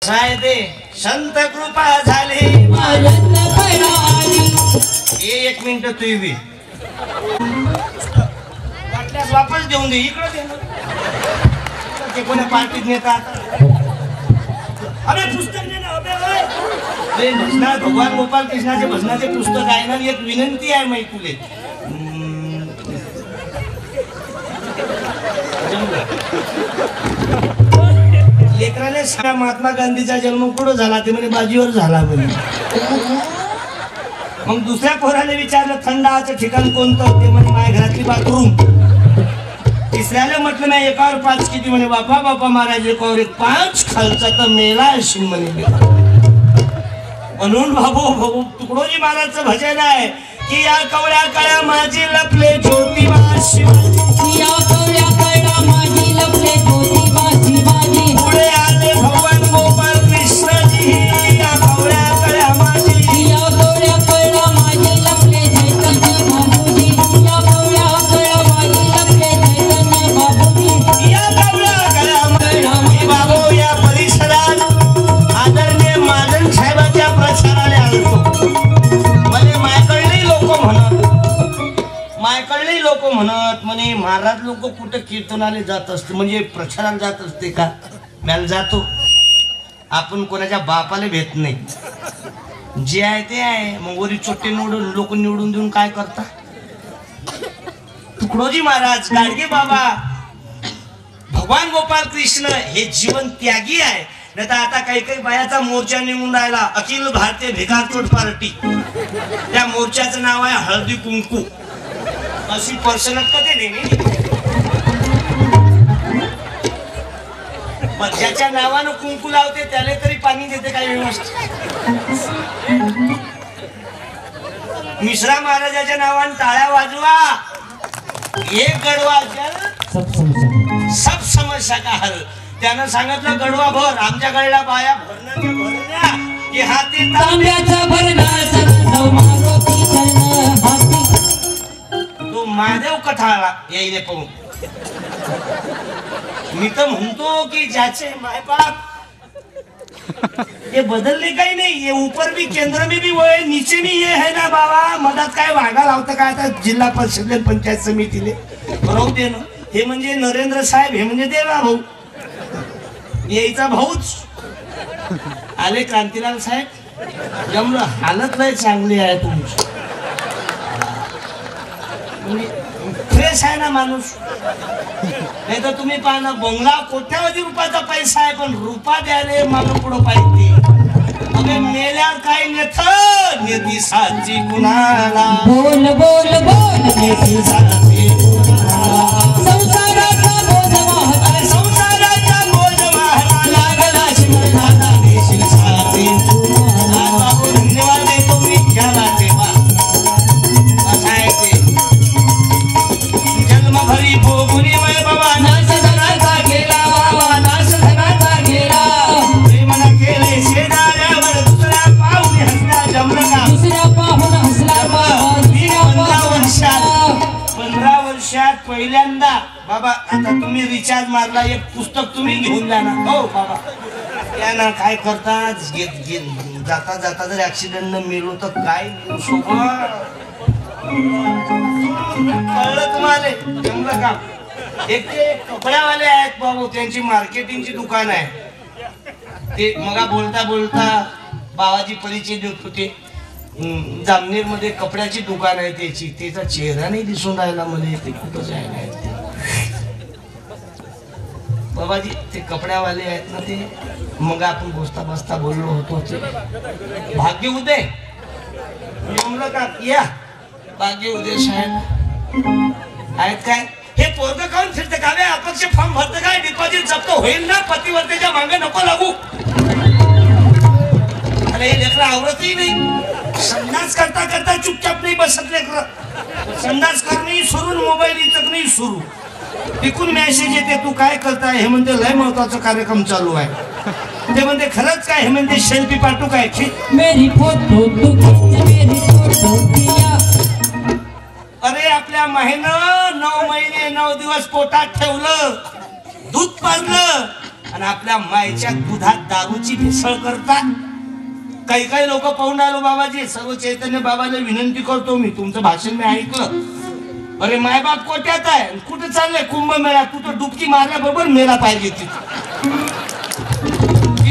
काय ते संत कृपा झाली एक मिनिट तू बी वाटल्यास वापस देऊन दे इकडं दे ते कोण्या पार्टीत नेतात अरे पुस्तक दे ना अबे भजना भगवान गोपाल कृष्णाचे भजनाचे पुस्तक आहे ना एक विनंती आहे माहिती तुले लेकराने महात्मा गांधीचा जन्म कुठं झाला ते म्हणे बाजीवर झाला म्हणे मग दुसऱ्या पोराने विचारलं थंडाचं ठिकाण कोणतं ते म्हणे माझ्या घरातली बाथरूम तिसऱ्याला म्हटलं नाही एकावर 5 किती म्हणे बापा बापा महाराज एकावर 5 खालचा तर मेला अशी म्हणे म्हणून भाऊ तुकडोजी महाराजचं भजन आहे की या कवड्या काळ्या माझी लपले ज्योतिबा शिवाजी या कवड्या काळ्या माझी लपले ज्योतिबा शिवाजी पुढे आले भगवान गोपाल कृष्णजी या कवड्या काळ्या माझी या कवड्या काळ्या माझी लपले चैतन्य बाबूजी या कवड्या काळ्या माझी लपले चैतन्य बाबूजी या कवड्या काळ्या माझी बाबू या परिसरात आदरणीय महाजन साहेबांच्या प्रचाराला आलो म्हणजे मायकडले लोक म्हणत म्हणे महाराज लोक कुठे कीर्तनाले जात असते म्हणजे प्रचाराला जात असते का मॅल जातो आपण कोणाच्या बापाला भेट नाही जे आहे ते आहे मग वरी चोट्टे निवडून लोक निवडून देऊन काय करता तुकडोजी महाराज गाडगे बाबा भगवान गोपाल कृष्ण हे जीवन त्यागी आहे नाही तर आता काही काही बायाचा मोर्चा निघून राहिला अखिल भारतीय भिकारचोट पार्टी त्या मोर्चाचं नाव आहे हळदी कुंकू अशी पर्सनच कधी नाही पण ज्याच्या नावानं कुंकू लावते त्याला तरी पाणी देते काही व्यवस्थित मिश्रा महाराजाच्या नावानं टाळ्या वाजवा एक गडवा सब समस्या का हल त्यानं सांगितलं गडवा भर आमच्या गडला बाया भरण्या की हाती तांब्याचा तो महादेव कथाळा यायले पाहून मी तर म्हणतो की ज्याचे मायबाप ये बदलले काही नाही ये ऊपर भी केंद्र में भी वो है नीचे भी ये है ना बाबा मधात काय वागा लावतं काय आता जिल्हा परिषद पंचायत समितीले राहू दे ना हे म्हणजे नरेंद्र साहेब हे म्हणजे देवा भाऊ यायचा भाऊच आले क्रांतीलाल साहेब जमलं हालत लय चांगली आहे तुमची फ्रेश आहे ना माणूस नाही तर तुम्ही पाहा बंगला कोट्यावधी रुपयाचा पैसा आहे पण रुपा द्यायला माणूस पुढं पाहिजे अबे मेल्यावर काय नेथ नेती साची कुणाला बोल बोल बोल नेती साची कुणाला संसाराचा बोझ वाहता संसाराचा बोझ वाहता लागला शिवनाला देशील साची कुणाला धन्यवाद देतो मी घ्याला तेव्हा असं आहे ते भरी भोगुनी वय बाबा नाश धनाचा गेला बाबा नाश धनाचा गेला प्रेमना केले शेजाऱ्यावर दुसऱ्या पाहुणे हसला जमलं का दुसऱ्या पाहुणे हसला बाबा 15 वर्षात पहिल्यांदा बाबा आता तुम्ही रिचार्ज मारला एक पुस्तक तुम्ही घेऊन जा ना हो बाबा याना काय करतात जाता जाता जर ऍक्सिडेंट न मिळलो तर काय कळलं तुम्हाला जमलं का एक ते कपड्यावाले आहेत बाबू त्यांची मार्केटिंगची दुकान आहे ते मगा बोलता बोलता बाबाजी परिचय देत होते जामनेर मध्ये कपड्याची दुकान आहे त्याची त्याचा चेहरा नाही दिसून राहिला मला ते कुठं जायला बाबाजी ते कपड्यावाले आहेत ना ते मग आपण बसता बसता बोललो होतो ते भाग्य उदय जमलं का या भाग्य उदय साहेब आहेत काय हे पोरग खाऊन फिरते का अपक्ष फॉर्म भरते काय डिपॉझिट जप्त होईल ना पतिवर्तेच्या मागे नको लागू अरे हे लेकरं आवरतही नाही संडास करता करता चुपचाप नाही बसत लेकरं संडास करणे सोडून मोबाईल इतक नाही सुरू टिकून मेसेज येते तू काय करताय हे म्हणते लय महत्वाचा कार्यक्रम चालू आहे ते म्हणते खरंच काय हे म्हणते सेल्फी पाठवू काय मेरी फोटो मेरी फोटो अरे आपल्या महिनं 9 महिने 9 दिवस पोटात ठेवलं दूध पाजलं आणि आपल्या मायच्या दुधात दारूची भेसळ करतात. काही काही लोक पाहून आलो बाबाजी. सर्व चैतन्य बाबाला विनंती करतो मी, तुमचं भाषण मी ऐकलं. अरे मायबाप कोट्यात आहे, कुठे चाललंय कुंभमेळा, तू तर डुबकी मारल्याबरोबर मेला पाहिजे तिथे.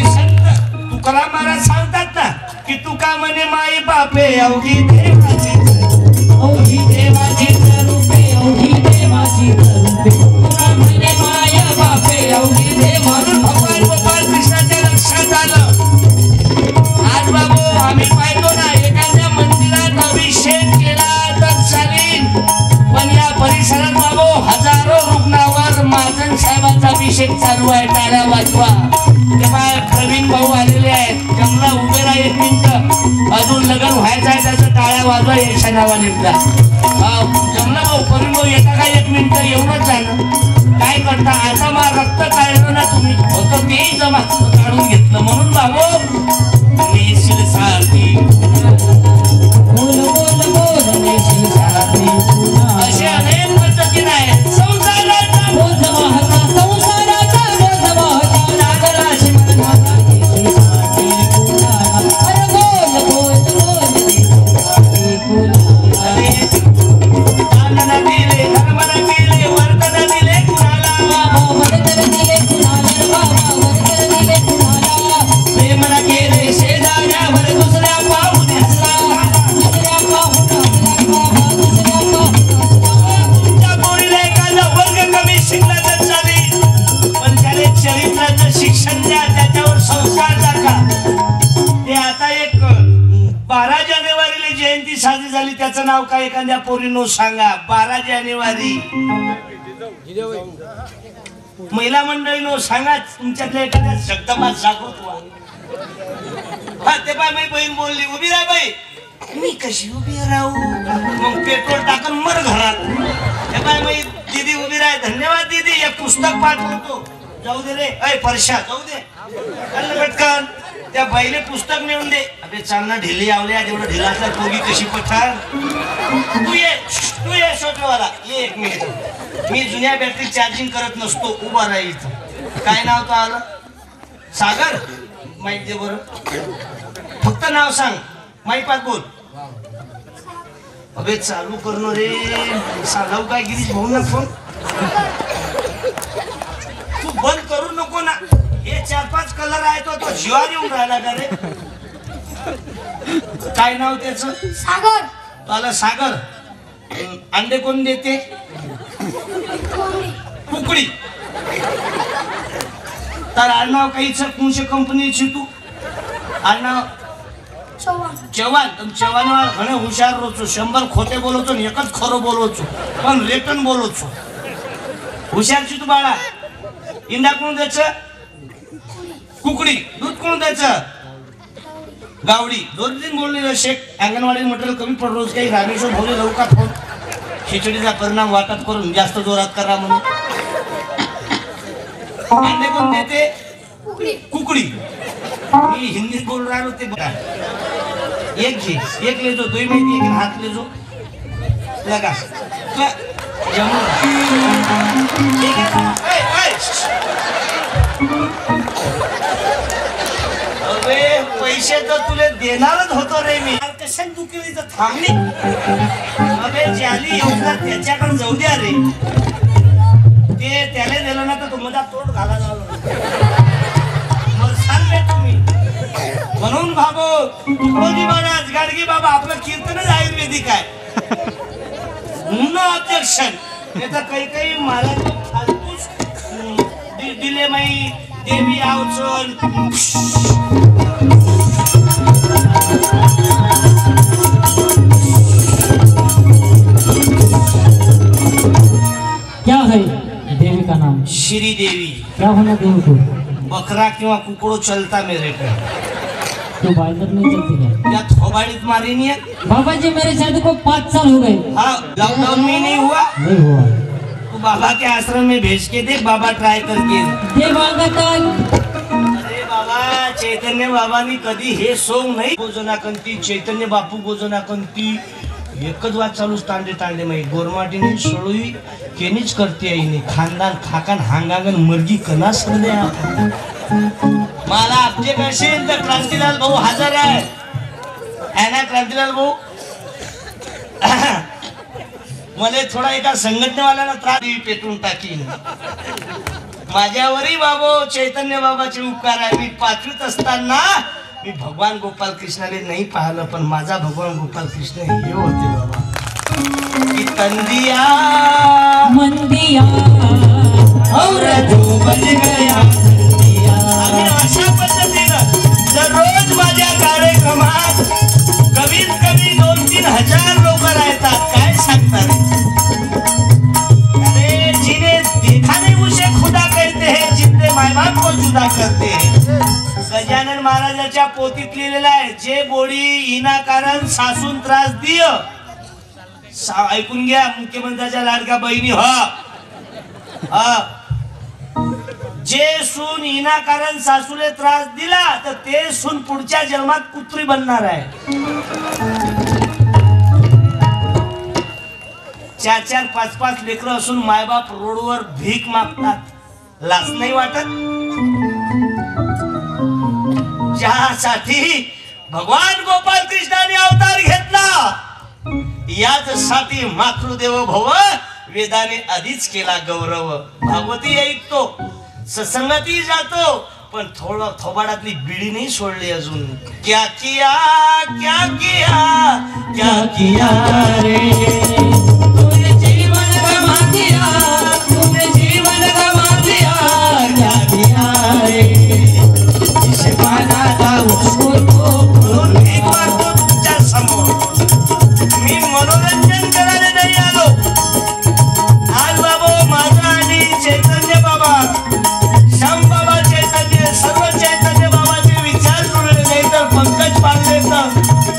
संत तुकाराम महाराज सांगतात ना की तुका म्हणे माई बापे अवघी देवाची, अवघी देवाची रूपे, अवघी देवाची रूपे, तुका म्हणे माया बापे अवघी देव. म्हणून भगवान गोपाळ कृष्णाच्या लक्षात आलं. आज बाबू आम्ही पाहिलो ना एखाद्या मंदिरात अभिषेक केला तर चालेल, पण या परिसरात बाबू हजारो रुग्णावर महाजन साहेबांचा अभिषेक चालू आहे. टाळ्या वाजवा. तेव्हा प्रवीण भाऊ आलेले आहेत. जमला उभे राहा एक मिनिट, अजून लग्न व्हायचं आहे त्याचं. टाळ्या वाजवा यशा नावाने. जमला भाऊ, प्रवीण भाऊ येता का एक मिनिट? एवढंच झालं. काय करता आता मा रक्त काढलं ना तुम्ही, होतं तेही जमा काढून घेतलं. म्हणून बाबू नेशील सारथी, बोल बोल बोल नेशील सारथी, असे अनेक पद्धतीने आहेत. संसाराचा बोध वाहता, संसाराचा बोध वाहता, नागराशी म्हणता नेशील सारथी कुणाला. अरे बोल बोल बोल नेशील सारथी कुणाला. दानना दिले, धर्मना दिले, वर्तना दिले कुणाला. बाबा वर्तन दिले कुणाला, बाबा वर्तन दिले कुणाला. प्रेमना केले शेजाऱ्यावर दुसऱ्या पाहून हसला, दुसऱ्या पाहून हसला, दुसऱ्या पाहून हसला. तुमच्या पोरीला एखादा वर्ग कमी शिकला तर चालेल, पण त्याने चरित्राचं शिक्षण द्या, त्याच्यावर संस्कार टाका. ते आता एक 12 जानेवारीला जयंती साजरी झाली, त्याचं नाव काय एखाद्या पोरीनो सांगा. 12 जानेवारी महिला मंडळीनो सांगा तुमच्यातल्या एखाद्या शब्दमात जागृत व्हा. हा ते बाय माझी बहीण बोलली, उभी राह बाई. मी कशी उभी राहू, मग पेट्रोल टाकून मर घरात. हे बाय माझी दीदी उभी राह. धन्यवाद दीदी, एक पुस्तक पाठवतो. जाऊ दे रे, अय परशा जाऊ दे. पटकन त्या बाईले पुस्तक नेऊन दे. अबे चालना ढिली आवल्या, जेवढं ढिला असला पोगी कशी पठार. तू ये छोटवाला, ये एक मिनिट. मी जुन्या बॅटरी चार्जिंग करत नसतो, उभा राही इथं. काय नाव तो आलं? सागर. माहिती दे बरं, फक्त नाव सांग. माईक पाच बोल. अबे चालू करणं रे, सांगाव काय गिरीश भाऊ ना फोन. तू बंद करू नको ना. हे 4-5 कलर आहे तो जीवार येऊन राहिला का रे? काय नाव त्याचं? सागर. आला सागर. अंडे कोण देते? कुकडी. तर आडनाव काहीच कोणच्या कंपनीची तू? आडनाव चव्हाण. चव्हाण घणे हुशार रोचो. 100 खोटे बोलवतो आणि एकच खरं बोलवतो, पण रिटर्न बोलवतो. हुशारची तू बाळा. इंडा कोण द्यायचं? कुकडी. दूध कोण द्यायचं? गावडी. 2 दिन बोलले शेख. अंगणवाडी मटेरियल कमी पड रोज काही रामेश्वर भोले राहू का फोन. खिचडीचा परिणाम वाटप करून जास्त जोरात करा म्हणून. अंडे कोण देते? कुकडी. मी हिंदीत बोल रहा होते. एक घे, एक ले जो, 2 माहिती एक हाथ ले जो. लगा अबे पैसे तर तुले देणारच होतो रे मी. कशात दुखली तर थांबली. अबे ज्याली योजना त्याच्याकडे जाऊ द्या रे. ते त्याला दिलं ना तर तो मधा तोड घाला झाला. सांगले तुम्ही. म्हणून भाबो तुकोजी महाराज, गाडगे बाबा, आपलं कीर्तनच आयुर्वेदिक आहे. No objection. नाही तर काही मला फालतूच दिले माई देवी आवचल. क्या है देवी का नाम? श्री देवी. क्या होना देवी को? बकरा किंवा कुकड़ो चलता मेरे पे. तो बाइजर नहीं चलती है या थोबाड़ीत मारी नहीं है? बाबा जी मेरे शादी को 5 साल हो गए। हाँ, लॉकडाउन में नहीं हुआ? नहीं हुआ। तो बाबा के आश्रम में भेज के देख, बाबा ट्राय करके. अरे बाबा, चैतन्य बाबांनी कधी हे सोंग नाही. गोजना कंती चैतन्य बापू गोजना कंती एकच वाद चालूच तांडे तांडे माही गोरमाटीने सोळी केनीच करते आईने खानदान खाकान हांगागन मर्गी कना सध्या मला आपजे कशील तर क्रांतीलाल भाऊ हजर आहे ना क्रांतीलाल भाऊ मला थोडा एका संघटनेवाल्याला त्रास पेटून टाकीन माझ्यावरही बाबो चैतन्य बाबाचे उपकार आहे मी 5वीत असताना मी भगवान गोपाल कृष्णाने नाही पाहिलं पण माझा भगवान गोपाल कृष्ण हे होते बाबा की तंदिया मंदिया और जो बज गया तंदिया आम्ही अशा पद्धतीनं दररोज माझ्या कार्यक्रमात कमीत कमी 2-3 हजार लोक राहतात काय सांगतात अरे जिने देखा नहीं उसे खुदा कहते हैं जितने माय बाप को जुदा करते हैं गजानन महाराजाच्या पोथीत लिहिलेलं आहे जे बोडी इनाकारण सासून त्रास दिय ऐकून घ्या मुख्यमंत्र्याच्या लाडक्या बहिणी जे सून इनाकारण सासूले त्रास दिला तर ते सून पुढच्या जन्मात कुत्री बनणार आहे 4-4, 5-5 लेकरं असून मायबाप रोडवर भीक मागतात लाज नाही वाटत ज्यासाठी भगवान गोपाल कृष्णाने अवतार घेतला याचसाठी मातृदेव भव वेदाने आधीच केला गौरव भागवती ऐकतो सत्संगातही जातो पण थोडं थोबाडातली बिडी नाही सोडली अजून क्या किया क्या किया क्या किया रे तूने जीवन गवा दिया तूने जीवन गवा दिया क्या किया रे जिसे पाना था उसको तो एक बार तो तुमच्या समोर मी मनोरंजन करायला नाही आलो आज बाबा माझा आणि चैतन्य बाबा श्याम बाबा चैतन्य सर्व चैतन्य बाबाचे विचार जुळले नाही तर पंकज पांडे तर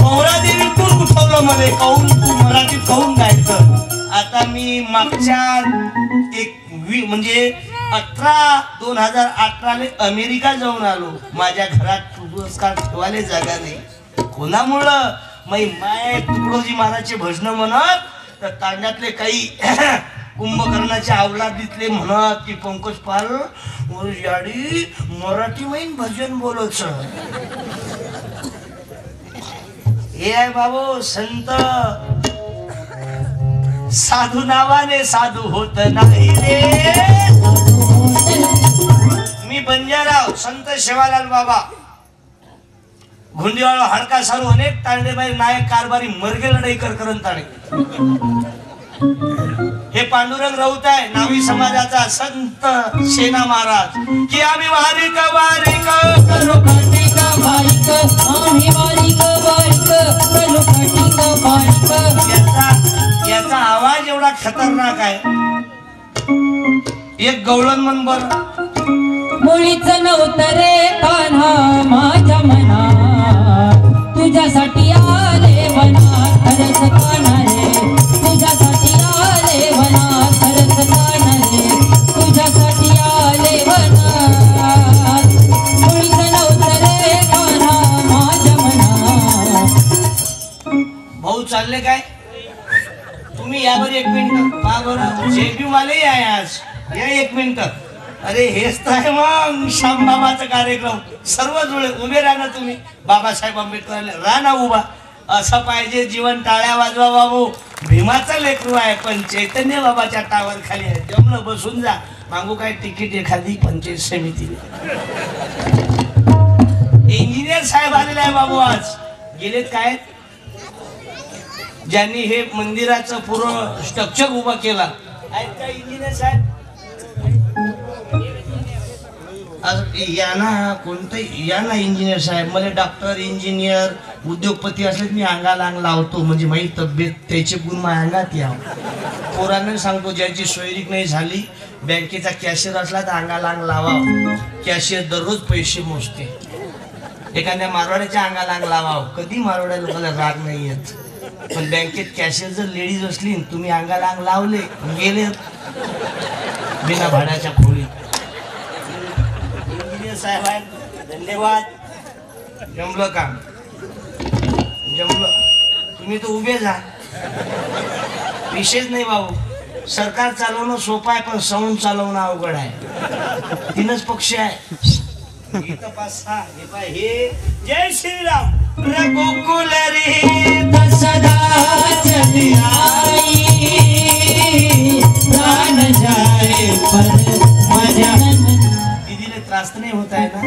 पौरादेवी कोण उठवलं मला काऊन तू मराठी काऊन गायचं आता मी मागच्या म्हणजे 2018 अमेरिका जाऊन आलो माझ्या घरात पुरस्कार ठेवायला जागा नाही कोणामुळं माय तुकडोजी महाराजचे भजन म्हणत तर तांड्यातले काही कुंभकर्णाचे अवलादीतले म्हणत की पंकज पाल याडी मराठी मैन भजन बोलत हे आहे बाबू संत साधू नावाने साधू होत नाही रे मी बंजारा संत शेवालाल बाबा घुंडीवाळ हडका सारू अनेक तांडेबाई नायक कारभारी मर्गे लढाईकर करण ताणे हे पांडुरंग राऊत आहे नावी समाजाचा संत सेना महाराज की आम्ही वारिक वारिक करो काटिक वारिक आम्ही वारिक वारिक करो काटिक वारिक याचा आवाज एवढा खतरनाक आहे एक गवळण म्हण बर मुळीच नव्हतं रे कान्हा माझ्या मना तुझ्यासाठी आले वना खरंच कान्हा रे तुझ्यासाठी आले वना खरंच कान्हा रे तुझ्यासाठी आले वना मुळीच नव्हतं रे कान्हा माझ्या मना भाऊ चालले काय तुम्ही यावर 1 मिनिट पहा बरं जेबी मालही आहे आज या 1 मिनिट अरे हेच तर आहे मग श्यामबाबाचा कार्यक्रम सर्व जुळे उभे राहा ना तुम्ही बाबासाहेब आंबेडकर राहा ना उभा असं पाहिजे जीवन टाळ्या वाजवा बाबू भीमाचं लेकरू आहे पण चैतन्य बाबाच्या टावर खाली आहे जमलं बसून जा मागू काय तिकीट एखादी पंचायत समितीने इंजिनियर साहेब आलेले आहे बाबू आज गेलेत काय ज्यांनी हे मंदिराचं पूर्ण स्ट्रक्चर उभा केला आहेत का इंजिनियर साहेब या ना कोणतं या ना इंजिनियर साहेब मला डॉक्टर इंजिनियर उद्योगपती असले मी अंगाला अंग लावतो म्हणजे माझी तब्येत त्याचे गुण माझ्या अंगात या पोरांना सांगतो ज्यांची सोयरीक नाही झाली बँकेचा कॅशियर असला तर अंगाला अंग लावा कॅशियर दररोज पैसे मोजते एखाद्या मारवाड्याच्या अंगाला अंग लावा कधी मारवाड्या लोकांना राग नाही येत पण बँकेत कॅशियर जर लेडीज असली तुम्ही अंगाला अंग लावले गेले बिना भाड्याच्या खोलीत साहेब आहेत धन्यवाद जमलं काम जमलं तुम्ही तर उभे जा विशेष नाही भाऊ, सरकार चालवणं सोपं आहे पण संघ चालवणं अवघड आहे. 3च पक्ष आहे. इथं 5-6 हे पाय हे. जय श्रीराम. गोकुल रे सदा चली आई प्राण जाए पर मजा. दीदीला त्रास नाही होत आहे ना?